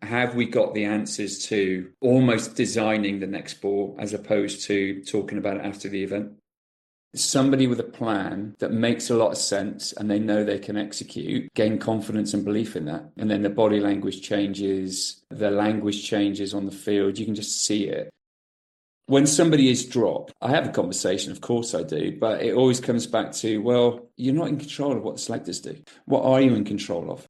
Have we got the answers to almost designing the next ball as opposed to talking about it after the event? Somebody with a plan that makes a lot of sense and they know they can execute, gain confidence and belief in that. And then the body language changes, the language changes on the field. You can just see it. When somebody is dropped, I have a conversation, of course I do, but it always comes back to, well, you're not in control of what the selectors do. What are you in control of?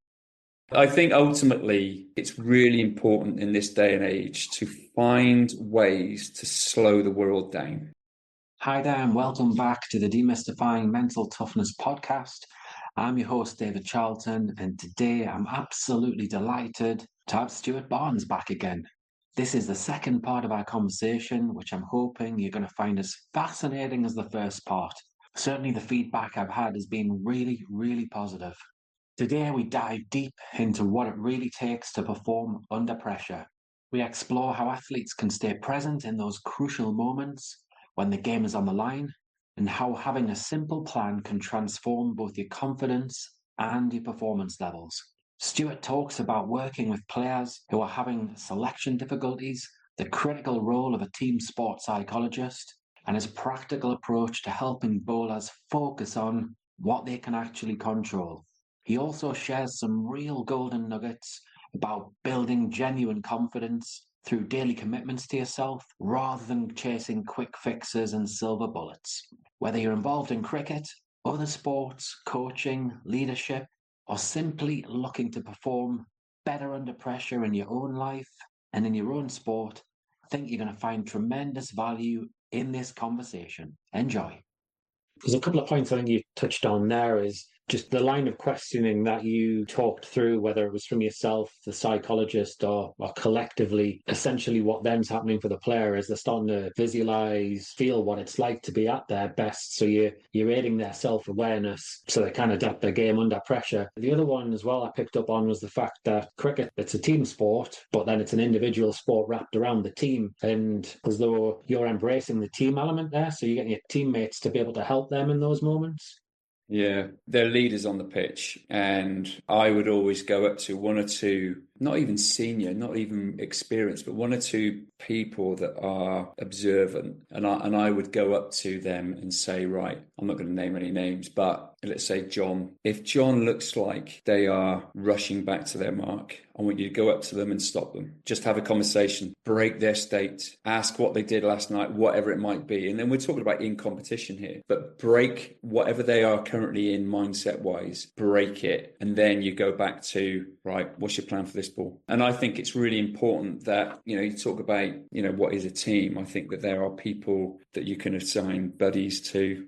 I think ultimately it's really important in this day and age to find ways to slow the world down. Hi there and welcome back to the Demystifying Mental Toughness Podcast. I'm your host, David Charlton, and today I'm absolutely delighted to have Stuart Barnes back again. This is the second part of our conversation, which I'm hoping you're going to find as fascinating as the first part. Certainly the feedback I've had has been really, really positive. Today we dive deep into what it really takes to perform under pressure. We explore how athletes can stay present in those crucial moments when the game is on the line, and how having a simple plan can transform both your confidence and your performance levels. Stuart talks about working with players who are having selection difficulties, the critical role of a team sport psychologist, and his practical approach to helping bowlers focus on what they can actually control. He also shares some real golden nuggets about building genuine confidence through daily commitments to yourself, rather than chasing quick fixes and silver bullets. Whether you're involved in cricket, other sports, coaching, leadership, or simply looking to perform better under pressure in your own life and in your own sport, I think you're going to find tremendous value in this conversation. Enjoy. There's a couple of points I think you touched on there is just the line of questioning that you talked through, whether it was from yourself, the psychologist, or collectively, essentially what then's happening for the player is they're starting to visualize, feel what it's like to be at their best. So you're aiding their self-awareness so they can adapt their game under pressure. The other one as well I picked up on was the fact that cricket, it's a team sport, but then it's an individual sport wrapped around the team. And as though you're embracing the team element there, so you're getting your teammates to be able to help them in those moments. Yeah, they're leaders on the pitch, and I would always go up to one or two, not even senior, not even experienced, but one or two people that are observant, and I would go up to them and say, right, I'm not going to name any names, but let's say John. If John looks like they are rushing back to their mark, I want you to go up to them and stop them. Just have a conversation, break their state, ask what they did last night, whatever it might be. And then we're talking about in competition here, but break whatever they are currently in mindset-wise, break it. And then you go back to, right, what's your plan for this ball? And I think it's really important that, you talk about, what is a team? I think that there are people that you can assign buddies to,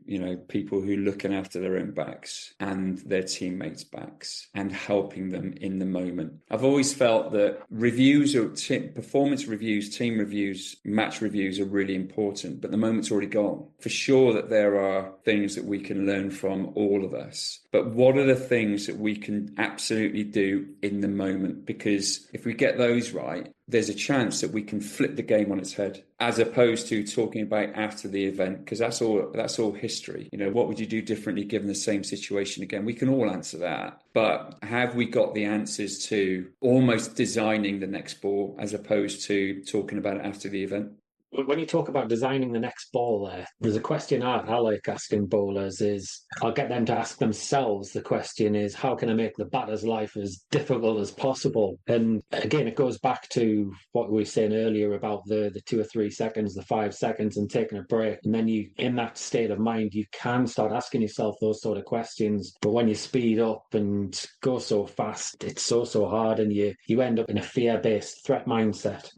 people who are looking after their own backs and their teammates' backs and helping them in the moment. I've always felt that reviews or performance reviews, team reviews, match reviews are really important, but the moment's already gone. For sure that there are things that we can learn from, all of us. But what are the things that we can absolutely do in the moment? Because if we get those right, there's a chance that we can flip the game on its head, as opposed to talking about after the event, because that's all history. What would you do differently given the same situation again? We can all answer that. But have we got the answers to almost designing the next ball as opposed to talking about it after the event? When you talk about designing the next ball there's a question I like asking bowlers is, I'll get them to ask themselves the question is, how can I make the batter's life as difficult as possible? And again, it goes back to what we were saying earlier about the 2 or 3 seconds, the 5 seconds and taking a break. And then you, in that state of mind, you can start asking yourself those sort of questions. But when you speed up and go so fast, it's so hard, and you end up in a fear-based threat mindset.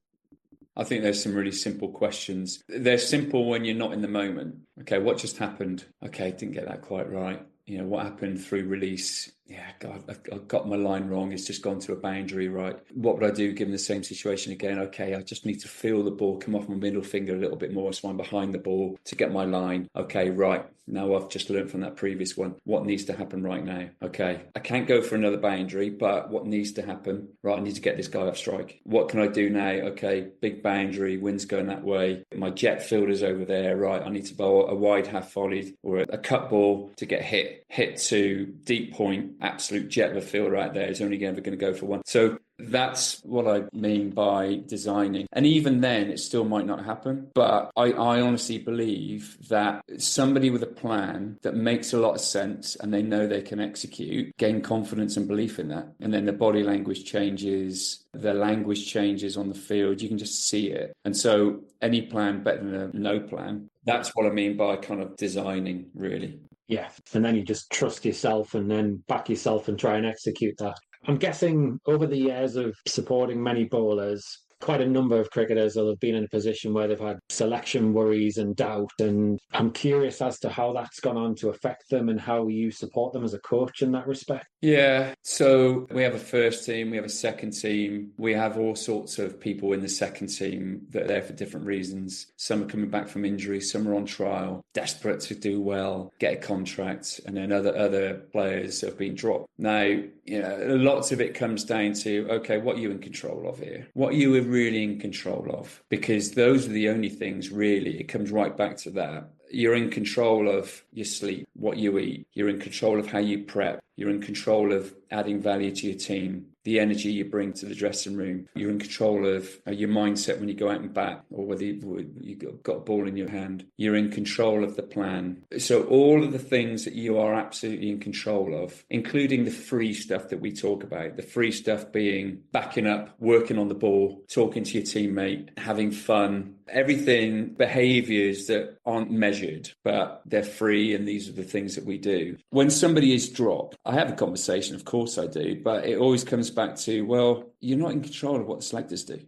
I think there's some really simple questions. They're simple when you're not in the moment. Okay, what just happened? Okay, didn't get that quite right. What happened through release? Yeah, God, I got my line wrong. It's just gone to a boundary, right? What would I do given the same situation again? Okay, I just need to feel the ball come off my middle finger a little bit more so I'm behind the ball to get my line. Okay, right. Now I've just learned from that previous one. What needs to happen right now? Okay, I can't go for another boundary, but what needs to happen? Right, I need to get this guy off strike. What can I do now? Okay, big boundary, wind's going that way. My jet fielder's over there. Right, I need to bowl a wide half volleyed or a cut ball to get hit to deep point absolute jet of a fielder out there is only ever going to go for one. So that's what I mean by designing. And even then, it still might not happen. But I honestly believe that somebody with a plan that makes a lot of sense and they know they can execute, gain confidence and belief in that. And then the body language changes, the language changes on the field. You can just see it. And so any plan better than a no plan. That's what I mean by kind of designing, really. Yeah. And then you just trust yourself and then back yourself and try and execute that. I'm guessing over the years of supporting many bowlers, quite a number of cricketers will have been in a position where they've had selection worries and doubt. And I'm curious as to how that's gone on to affect them and how you support them as a coach in that respect. Yeah, so we have a first team, we have a second team, we have all sorts of people in the second team that are there for different reasons. Some are coming back from injury, some are on trial, desperate to do well, get a contract, and then other players have been dropped. Now, lots of it comes down to, okay, what are you in control of here? What are you really in control of? Because those are the only things really, it comes right back to that. You're in control of your sleep, what you eat. You're in control of how you prep. You're in control of adding value to your team, the energy you bring to the dressing room. You're in control of your mindset when you go out and bat, or whether you've got a ball in your hand. You're in control of the plan. So all of the things that you are absolutely in control of, including the free stuff that we talk about, the free stuff being backing up, working on the ball, talking to your teammate, having fun, everything, behaviors that aren't measured, but they're free, and these are the things that we do. When somebody is dropped, I have a conversation, of course I do, but it always comes back to, well, you're not in control of what the selectors do.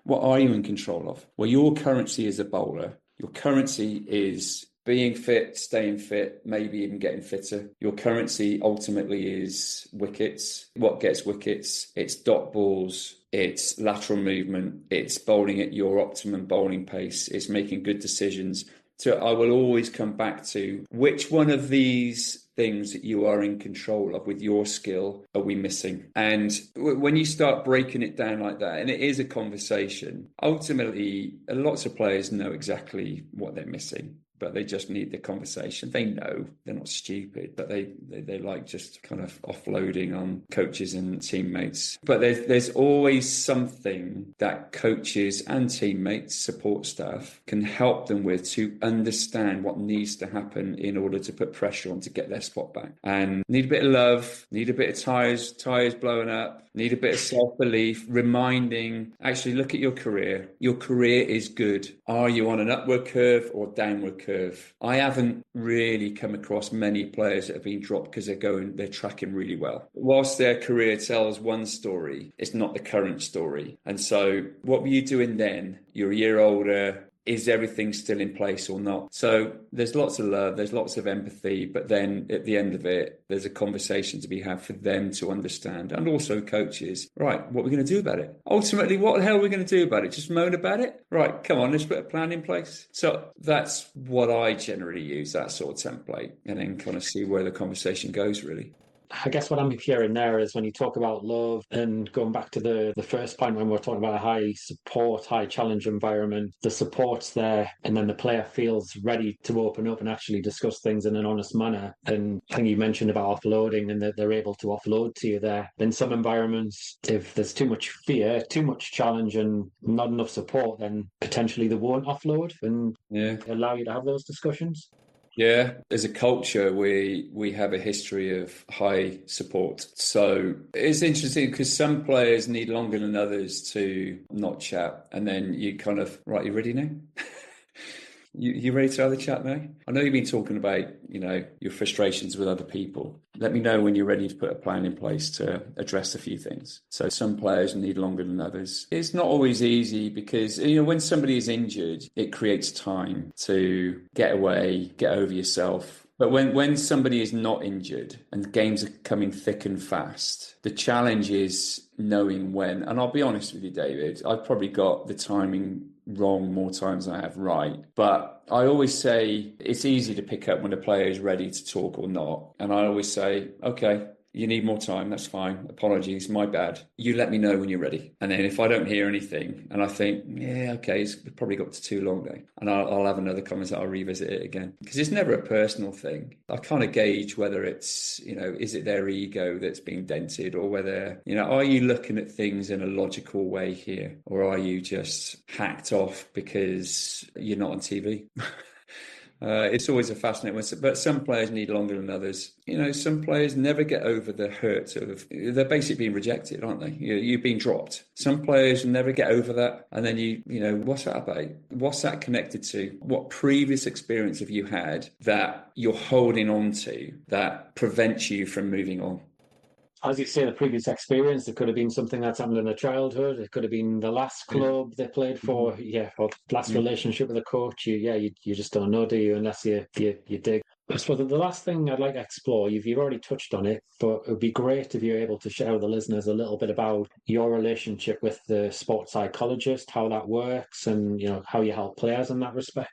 What are you in control of? Well, your currency as a bowler, your currency is being fit, staying fit, maybe even getting fitter. Your currency ultimately is wickets. What gets wickets? It's dot balls. It's lateral movement. It's bowling at your optimum bowling pace. It's making good decisions. So I will always come back to, which one of these things that you are in control of with your skill are we missing? And when you start breaking it down like that, and it is a conversation, ultimately lots of players know exactly what they're missing, but they just need the conversation. They know, they're not stupid, but they like just kind of offloading on coaches and teammates. But there's always something that coaches and teammates, support staff, can help them with to understand what needs to happen in order to put pressure on to get their spot back. And need a bit of love, need a bit of tires blowing up, need a bit of self-belief, reminding, actually look at your career. Your career is good. Are you on an upward curve or downward curve? I haven't really come across many players that have been dropped because they're tracking really well. Whilst their career tells one story, it's not the current story. And so what were you doing then? You're a year older. Is everything still in place or not? So there's lots of love, there's lots of empathy, but then at the end of it, there's a conversation to be had for them to understand, and also coaches. Right, what are we going to do about it? Ultimately, what the hell are we going to do about it? Just moan about it? Right, come on, let's put a plan in place. So that's what I generally use, that sort of template, and then kind of see where the conversation goes, really. I guess what I'm hearing there is when you talk about love, and going back to the first point when we're talking about a high support, high challenge environment, the support's there, and then the player feels ready to open up and actually discuss things in an honest manner. And I think you mentioned about offloading, and that they're able to offload to you there. In some environments, if there's too much fear, too much challenge, and not enough support, then potentially they won't offload and allow you to have those discussions. Yeah, as a culture, we have a history of high support. So it's interesting because some players need longer than others to not chat. And then you kind of, right, you ready now? You ready to have the chat now? I know you've been talking about, your frustrations with other people. Let me know when you're ready to put a plan in place to address a few things. So some players need longer than others. It's not always easy because, when somebody is injured, it creates time to get away, get over yourself. But when somebody is not injured and the games are coming thick and fast, the challenge is knowing when. And I'll be honest with you, David, I've probably got the timing wrong more times than I have right. But I always say it's easy to pick up when a player is ready to talk or not. And I always say, okay, you need more time, that's fine. Apologies, my bad. You let me know when you're ready. And then if I don't hear anything and I think, yeah, okay, it's probably got to too long now, and I'll have another comment, I'll revisit it again. Because it's never a personal thing. I kind of gauge whether it's, is it their ego that's being dented, or whether, are you looking at things in a logical way here? Or are you just hacked off because you're not on TV? It's always a fascinating one, but some players need longer than others. Some players never get over the hurt of, they're basically being rejected, aren't they? You've been dropped. Some players never get over that. And then what's that about? What's that connected to? What previous experience have you had that you're holding on to that prevents you from moving on? As you say, the previous experience, it could have been something that's happened in their childhood. It could have been the last club they played for, or last relationship with a coach. You just don't know, do you, unless you dig. I suppose the last thing I'd like to explore, you've already touched on it, but it would be great if you're able to share with the listeners a little bit about your relationship with the sports psychologist, how that works, and how you help players in that respect.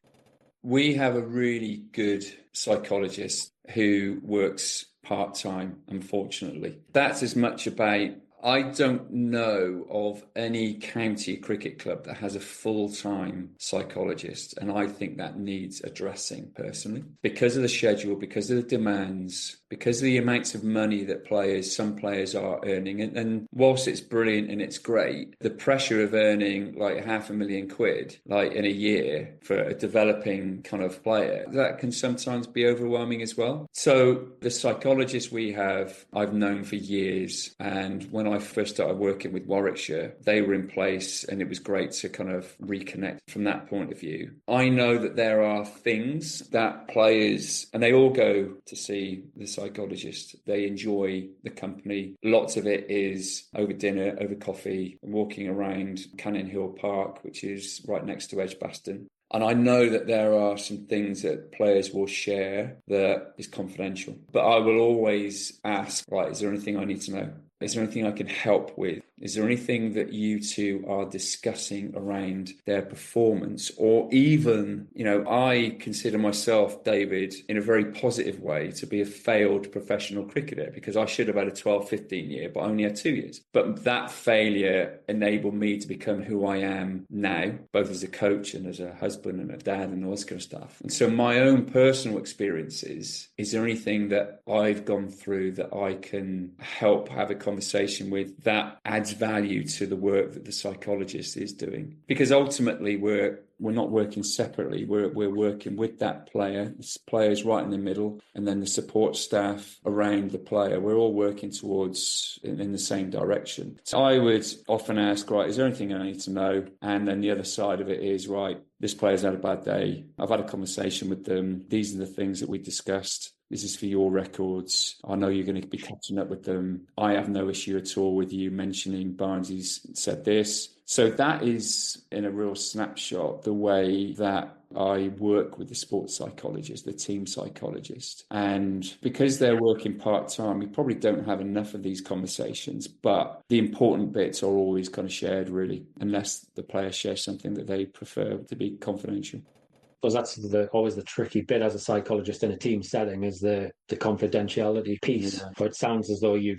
We have a really good psychologist who works part-time, unfortunately. That's as much about, I don't know of any county cricket club that has a full-time psychologist, and I think that needs addressing personally, because of the schedule, because of the demands, because of the amounts of money that some players are earning. And whilst it's brilliant and it's great, the pressure of earning like £500,000 like in a year for a developing kind of player, that can sometimes be overwhelming as well. So the psychologist we have, I've known for years, and when I first started working with Warwickshire, they were in place, and it was great to kind of reconnect from that point of view. I know that there are things that players, and they all go to see the psychologist, they enjoy the company. Lots of it is over dinner, over coffee, walking around Cannon Hill Park, which is right next to Edgbaston. And I know that there are some things that players will share that is confidential. But I will always ask, right, is there anything I need to know? Is there anything I can help with? Is there anything that you two are discussing around their performance? Or even, I consider myself, David, in a very positive way, to be a failed professional cricketer, because I should have had a 12, 15 year, but I only had 2 years. But that failure enabled me to become who I am now, both as a coach and as a husband and a dad and all this kind of stuff. And so my own personal experiences, is there anything that I've gone through that I can help have a conversation with that adds value to the work that the psychologist is doing? Because ultimately we're not working separately. We're working with that player. The player's right in the middle, and then the support staff around the player. We're all working towards in the same direction. So I would often ask, right, is there anything I need to know? And then the other side of it is, right, this player's had a bad day. I've had a conversation with them. These are the things that we discussed. This is for your records. I know you're going to be catching up with them. I have no issue at all with you mentioning Barnsley's said this. So that is, in a real snapshot, the way that I work with the sports psychologist, the team psychologist. And because they're working part-time, we probably don't have enough of these conversations, but the important bits are always kind of shared, really, unless the player shares something that they prefer to be confidential. Because that's always the tricky bit as a psychologist in a team setting, is the confidentiality piece. Yeah. But it sounds as though you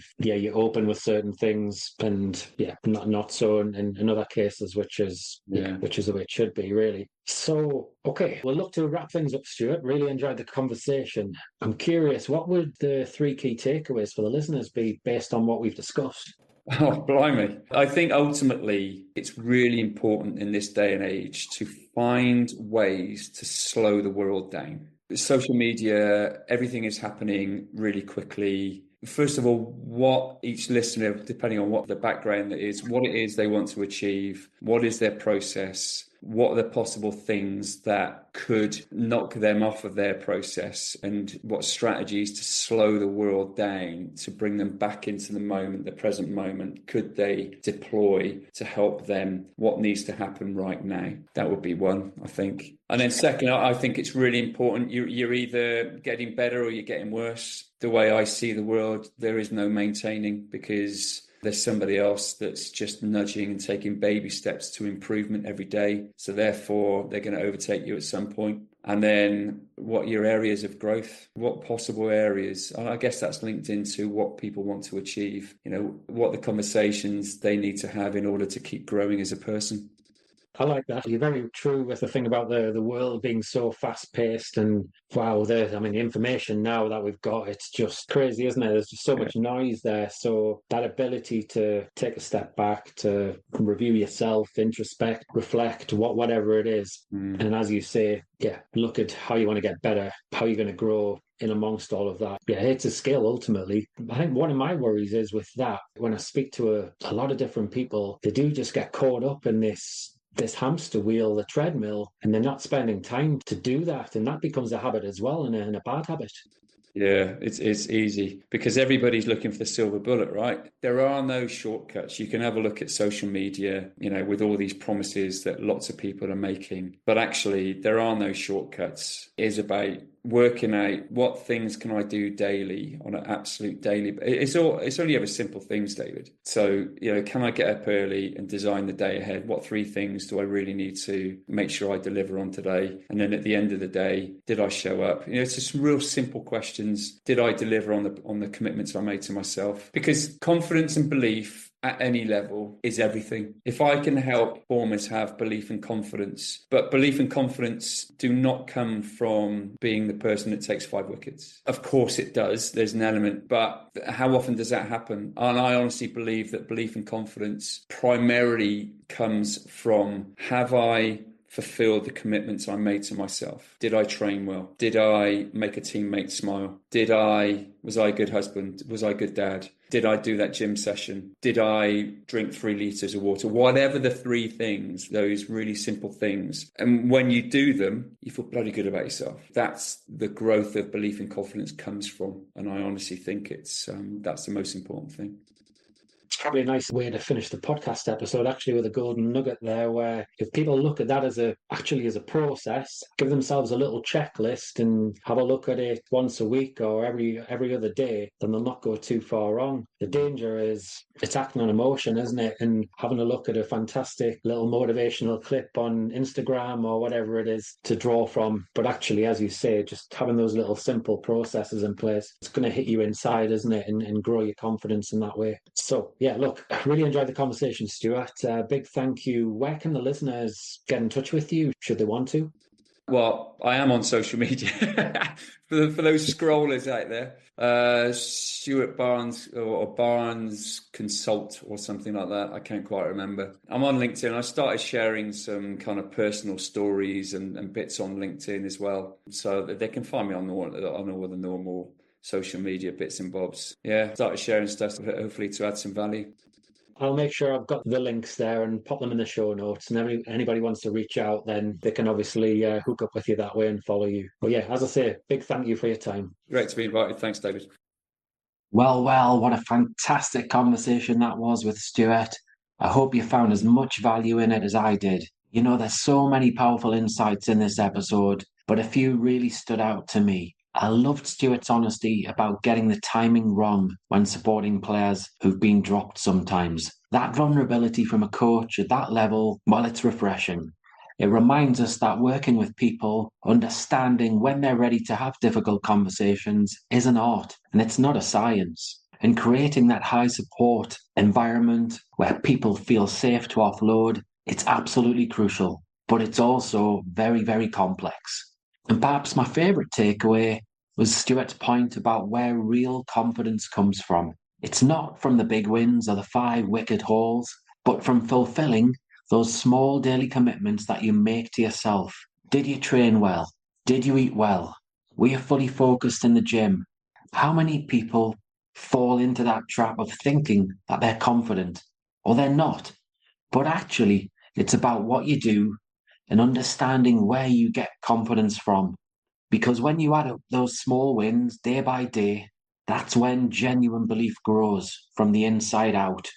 open with certain things, and not so in other cases, which is the way it should be, really. So, okay, we'll look to wrap things up, Stuart. Really enjoyed the conversation. I'm curious, what would the 3 key takeaways for the listeners be based on what we've discussed? Oh, blimey. I think ultimately it's really important in this day and age to find ways to slow the world down. Social media, everything is happening really quickly. First of all, what each listener, depending on what the background is, what it is they want to achieve, what is their process, what are the possible things that could knock them off of their process, and what strategies to slow the world down to bring them back into the moment, the present moment, could they deploy to help them? What needs to happen right now? That would be one, I think. And then second, I think it's really important. You're either getting better or you're getting worse. The way I see the world, there is no maintaining, because There's somebody else that's just nudging and taking baby steps to improvement every day. So therefore, they're going to overtake you at some point. And then what your areas of growth, what possible areas, and I guess that's linked into what people want to achieve, what the conversations they need to have in order to keep growing as a person. I like that. You're very true with the thing about the world being so fast-paced, and wow, the information now that we've got, it's just crazy, isn't it? There's just so much noise there. So that ability to take a step back, to review yourself, introspect, reflect, whatever it is. And as you say, look at how you want to get better, how you're going to grow in amongst all of that. It's a skill ultimately. I think one of my worries is with that, when I speak to a lot of different people, they do just get caught up in this hamster wheel, the treadmill, and they're not spending time to do that. And that becomes a habit as well, and a bad habit. Yeah, it's easy because everybody's looking for the silver bullet, right? There are no shortcuts. You can have a look at social media, with all these promises that lots of people are making, but actually there are no shortcuts. It's about working out what things can I do daily on an absolute daily. It's only ever simple things, David. So, can I get up early and design the day ahead? What 3 things do I really need to make sure I deliver on today? And then at the end of the day, did I show up? It's just real simple questions. Did I deliver on the commitments I made to myself? Because confidence and belief at any level is everything. If I can help performers have belief and confidence, but belief and confidence do not come from being the person that takes 5 wickets. Of course it does. There's an element, but how often does that happen? And I honestly believe that belief and confidence primarily comes from, have I fulfilled the commitments I made to myself? Did I train well? Did I make a teammate smile? Was I a good husband? Was I a good dad? Did I do that gym session? Did I drink 3 litres of water? Whatever the 3 things, those really simple things. And when you do them, you feel bloody good about yourself. That's the growth of belief and confidence comes from. And I honestly think that's the most important thing. It's probably a nice way to finish the podcast episode, actually, with a golden nugget there, where if people look at that as a process, give themselves a little checklist and have a look at it once a week or every other day, then they'll not go too far wrong. The danger is it's acting on emotion, isn't it? And having a look at a fantastic little motivational clip on Instagram or whatever it is to draw from. But actually, as you say, just having those little simple processes in place, it's going to hit you inside, isn't it? And grow your confidence in that way. So, look, I really enjoyed the conversation, Stuart. Big thank you. Where can the listeners get in touch with you, should they want to? Well, I am on social media for those scrollers out there. Stuart Barnes or Barnes Consult or something like that. I can't quite remember. I'm on LinkedIn. I started sharing some kind of personal stories and bits on LinkedIn as well, so that they can find me on all the normal social media bits and bobs. Started sharing stuff hopefully to add some value. I'll make sure I've got the links there and pop them in the show notes. And anybody wants to reach out, then they can obviously hook up with you that way and follow you. But as I say, big thank you for your time. Great to be invited. Thanks, David. Well, what a fantastic conversation that was with Stuart. I hope you found as much value in it as I did. There's so many powerful insights in this episode, but a few really stood out to me. I loved Stuart's honesty about getting the timing wrong when supporting players who've been dropped sometimes. That vulnerability from a coach at that level, it's refreshing. It reminds us that working with people, understanding when they're ready to have difficult conversations, is an art and it's not a science. And creating that high support environment where people feel safe to offload, it's absolutely crucial, but it's also very, very complex. And perhaps my favourite takeaway was Stuart's point about where real confidence comes from. It's not from the big wins or the 5-wicket hauls, but from fulfilling those small daily commitments that you make to yourself. Did you train well? Did you eat well? Were you fully focused in the gym? How many people fall into that trap of thinking that they're confident or they're not? But actually, it's about what you do and understanding where you get confidence from. Because when you add up those small wins day by day, that's when genuine belief grows from the inside out.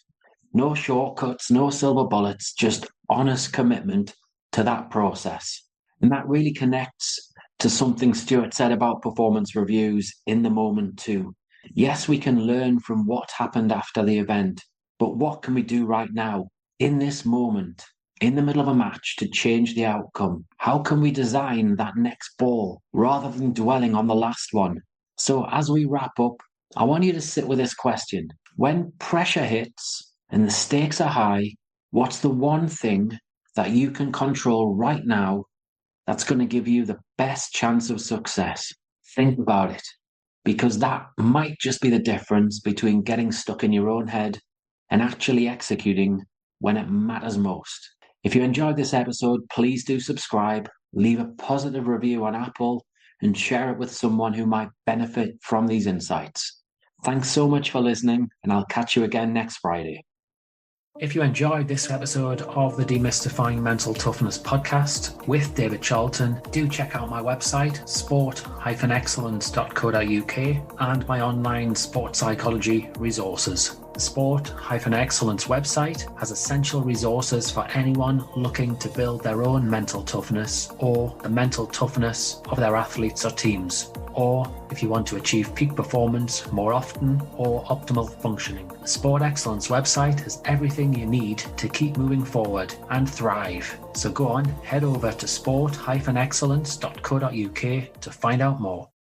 No shortcuts, no silver bullets, just honest commitment to that process. And that really connects to something Stuart said about performance reviews in the moment too. Yes, we can learn from what happened after the event, But what can we do right now, in this moment, in the middle of a match, to change the outcome? How can we design that next ball rather than dwelling on the last one? So as we wrap up, I want you to sit with this question. When pressure hits and the stakes are high, what's the one thing that you can control right now that's going to give you the best chance of success? Think about it, because that might just be the difference between getting stuck in your own head and actually executing when it matters most. If you enjoyed this episode, please do subscribe, leave a positive review on Apple, and share it with someone who might benefit from these insights. Thanks so much for listening, and I'll catch you again next Friday. If you enjoyed this episode of the Demystifying Mental Toughness Podcast with David Charlton, do check out my website, sport-excellence.co.uk, and my online sport psychology resources. The Sport Excellence website has essential resources for anyone looking to build their own mental toughness or the mental toughness of their athletes or teams, or if you want to achieve peak performance more often or optimal functioning. The Sport Excellence website has everything you need to keep moving forward and thrive. So go on, head over to sport-excellence.co.uk to find out more.